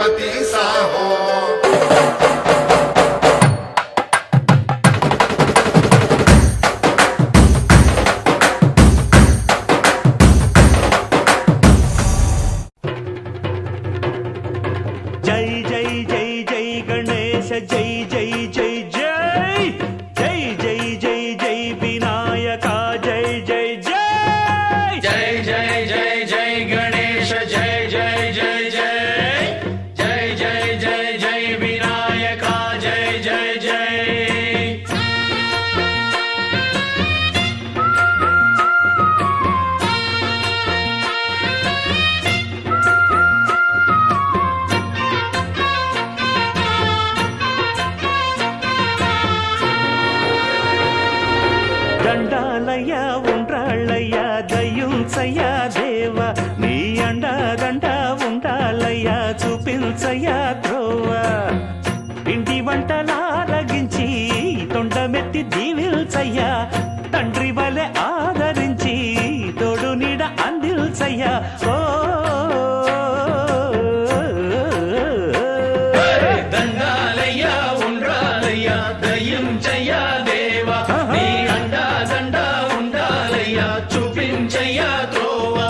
గణపతి సాహో. జై జై జై జై గణేశ జై జై జై జై జై జై జై జై వినాయక జై జై జై జై జై జై జై గణేశ జై జై జై జై జై జై జై జై వినాయక జై జై జై. దండాలయ్య ఉండ్రాళ్ళయ్య దయ్యుంచయ్య దేవ నీ అండా దండ ఉండాలయ్య చూపించయ్య త్రోవ ఇంటి వంటలారగించి తొండమెత్తి దీవిల్చయ్య తండ్రి వలె ఆదరించి తోడు నీడ అందిల్చయ్య ఓ దండాలయ్య ఉండ్రాలయ్య దయ్యం చెయ్య దేవ నీ అండా దండ ఉండాలయ్య చూపించయ్య త్రోవా.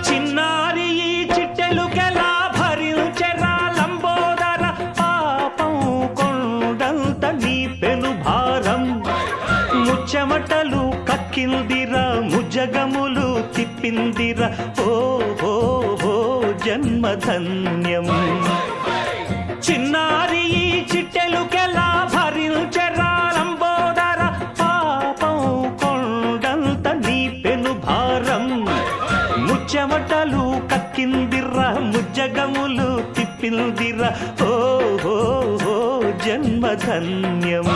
చిన్నారి ఈ చిట్టెలుకెలా భరించెరా లంబోదర పాపం కొండంత నీ పెను భారం ముచ్చమటలు కక్కిందిరా ముజ్జగములు తిప్పిందిరా ఓ ఓ ఓ జన్మధన్యం చిన్నారి ఈ చిట్టెలుకెలా భరించెరా లంబోదర పాపం కొండంత నీ పెను భారం ముచ్చమటలు కక్కిందిరా ముజ్జగములు తిప్పిందిరా ఓ ఓ ఓ జన్మధన్యం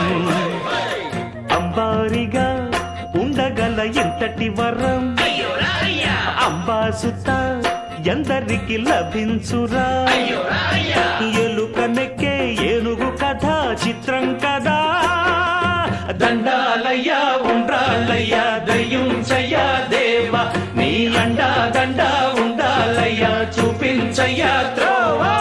అంబారిగా ఉండగల ఎంతటి వరం అంబాసుత ఎందరికి లభించురా ఎలుక నెక్కే ఏనుగు కథ చిత్రం కదా దండాలయ్య ఉండ్రాలయ్య దయ్యుంచయ్య దేవ నీ అండా దండ ఉండాలయ్య చూపించయ్య త్రోవా.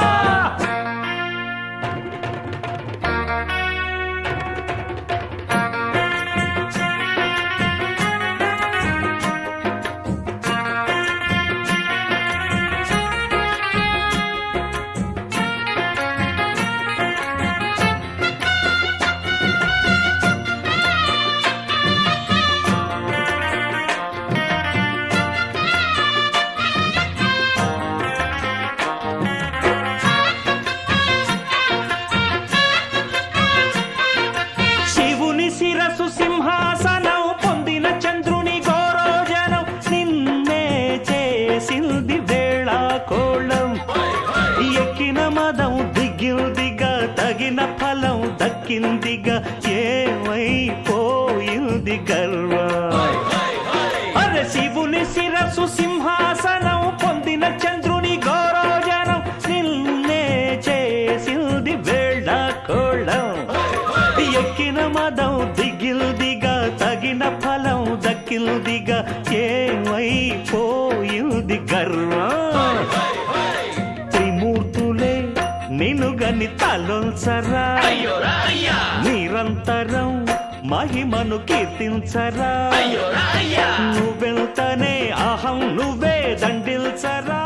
శివుని శిరసు సింహాసనం పొందిన చంద్రుని గోరోజనం నిన్నే చేసింది వేళ కోళం ఎక్కిన మదం దిగిందిగా తగిన ఫలం దక్కిందిగా ఏమైపోయింది గర్వం అరే శివుని శిరసు సింహాసనం పొందిన చంద్రుని గౌరవజనం నిన్నే చేసింది వేళ కోళం ఎక్కిన మదం దిగిల్దిగా తగిన ఫలం దక్కిల్దిగా ఏమైపోయింది గర్వం త్రిమూర్తులే నిన్నుగని తలొల్చరా నిరంతరం మహిమను కీర్తించరా నువ్వెళ్తనే అహం నువ్వే దండిల్చరా.